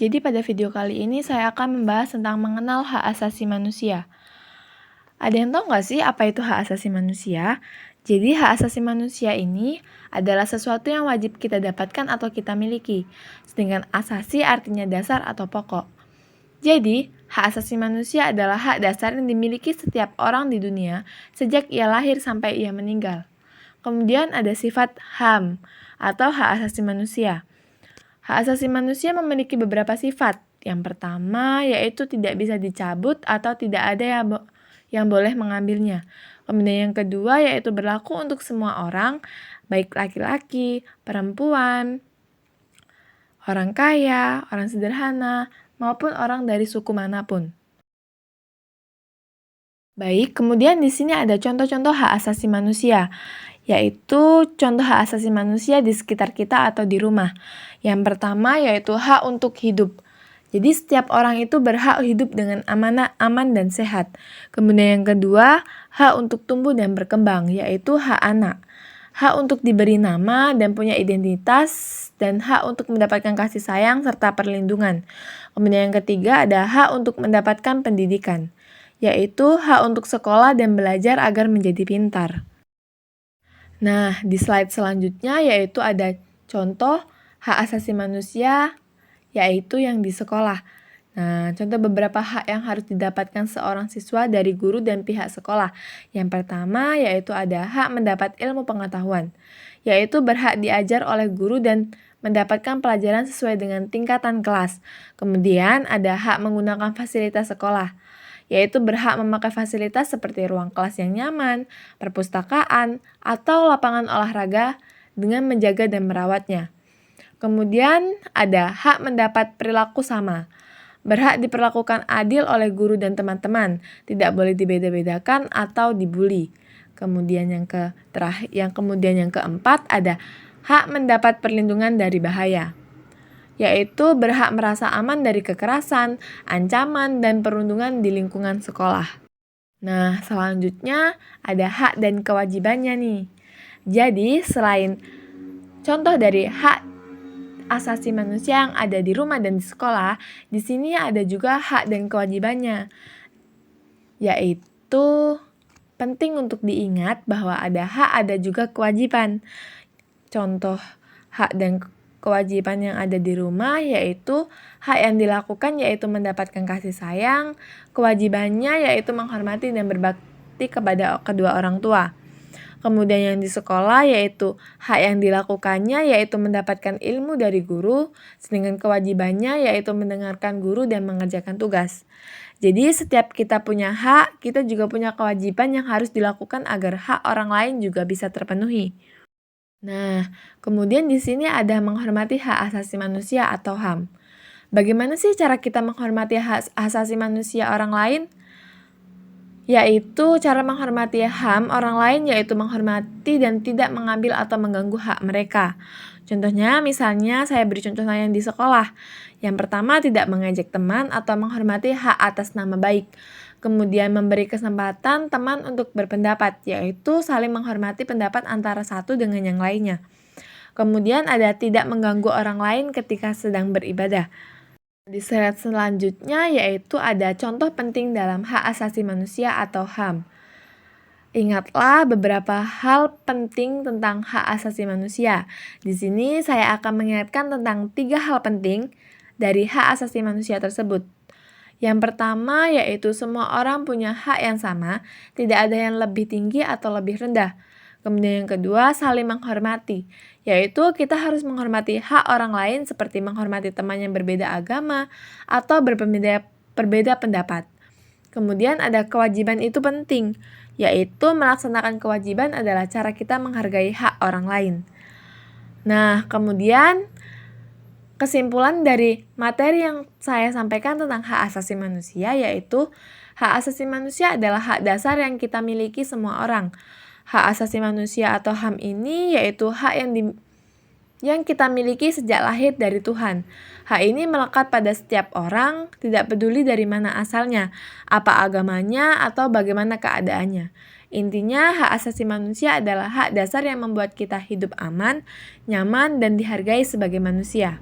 Jadi pada video kali ini saya akan membahas tentang mengenal hak asasi manusia. Ada yang tahu nggak sih apa itu hak asasi manusia? Jadi hak asasi manusia ini adalah sesuatu yang wajib kita dapatkan atau kita miliki. Sedangkan asasi artinya dasar atau pokok. Jadi, hak asasi manusia adalah hak dasar yang dimiliki setiap orang di dunia sejak ia lahir sampai ia meninggal. Kemudian ada sifat HAM atau hak asasi manusia. Hak asasi manusia memiliki beberapa sifat. Yang pertama yaitu tidak bisa dicabut atau tidak ada yang boleh mengambilnya. Kemudian yang kedua yaitu berlaku untuk semua orang, baik laki-laki, perempuan, orang kaya, orang sederhana, maupun orang dari suku manapun. Baik, kemudian di sini ada contoh-contoh hak asasi manusia, yaitu contoh hak asasi manusia di sekitar kita atau di rumah. Yang pertama yaitu hak untuk hidup. Jadi setiap orang itu berhak hidup dengan aman dan sehat. Kemudian yang kedua, hak untuk tumbuh dan berkembang, yaitu hak anak. Hak untuk diberi nama dan punya identitas, dan hak untuk mendapatkan kasih sayang serta perlindungan. Kemudian yang ketiga ada hak untuk mendapatkan pendidikan, yaitu hak untuk sekolah dan belajar agar menjadi pintar. Nah, di slide selanjutnya yaitu ada contoh hak asasi manusia, yaitu yang di sekolah. Nah, contoh beberapa hak yang harus didapatkan seorang siswa dari guru dan pihak sekolah. Yang pertama yaitu ada hak mendapat ilmu pengetahuan, yaitu berhak diajar oleh guru dan mendapatkan pelajaran sesuai dengan tingkatan kelas. Kemudian ada hak menggunakan fasilitas sekolah, yaitu berhak memakai fasilitas seperti ruang kelas yang nyaman, perpustakaan, atau lapangan olahraga dengan menjaga dan merawatnya. Kemudian ada hak mendapat perilaku sama, berhak diperlakukan adil oleh guru dan teman-teman, tidak boleh dibeda-bedakan atau dibully. Kemudian yang keempat ada hak mendapat perlindungan dari bahaya, yaitu berhak merasa aman dari kekerasan, ancaman, dan perundungan di lingkungan sekolah. Nah, selanjutnya ada hak dan kewajibannya nih. Jadi, selain contoh dari hak asasi manusia yang ada di rumah dan di sekolah, di sini ada juga hak dan kewajibannya, yaitu penting untuk diingat bahwa ada hak ada juga kewajiban. Contoh hak dan kewajiban yang ada di rumah yaitu hak yang dilakukan yaitu mendapatkan kasih sayang, kewajibannya yaitu menghormati dan berbakti kepada kedua orang tua. Kemudian yang di sekolah yaitu hak yang dilakukannya yaitu mendapatkan ilmu dari guru, sedangkan kewajibannya yaitu mendengarkan guru dan mengerjakan tugas. Jadi setiap kita punya hak, kita juga punya kewajiban yang harus dilakukan agar hak orang lain juga bisa terpenuhi. Nah, kemudian di sini ada menghormati hak asasi manusia atau HAM. Bagaimana sih cara kita menghormati hak asasi manusia orang lain? Yaitu cara menghormati HAM orang lain yaitu menghormati dan tidak mengambil atau mengganggu hak mereka. Contohnya misalnya saya beri contoh yang di sekolah. Yang pertama tidak mengejek teman atau menghormati hak atas nama baik. Kemudian memberi kesempatan teman untuk berpendapat, yaitu saling menghormati pendapat antara satu dengan yang lainnya. Kemudian ada tidak mengganggu orang lain ketika sedang beribadah. Di slide selanjutnya yaitu ada contoh penting dalam hak asasi manusia atau HAM. Ingatlah beberapa hal penting tentang hak asasi manusia. Di sini saya akan mengingatkan tentang 3 hal penting dari hak asasi manusia tersebut. Yang pertama yaitu semua orang punya hak yang sama, tidak ada yang lebih tinggi atau lebih rendah. Kemudian yang kedua, saling menghormati, yaitu kita harus menghormati hak orang lain seperti menghormati teman yang berbeda agama atau berbeda pendapat. Kemudian ada kewajiban itu penting, yaitu melaksanakan kewajiban adalah cara kita menghargai hak orang lain. Nah, kemudian kesimpulan dari materi yang saya sampaikan tentang hak asasi manusia yaitu hak asasi manusia adalah hak dasar yang kita miliki semua orang. Hak asasi manusia atau HAM ini yaitu hak yang kita miliki sejak lahir dari Tuhan. Hak ini melekat pada setiap orang, tidak peduli dari mana asalnya, apa agamanya, atau bagaimana keadaannya. Intinya, hak asasi manusia adalah hak dasar yang membuat kita hidup aman, nyaman, dan dihargai sebagai manusia.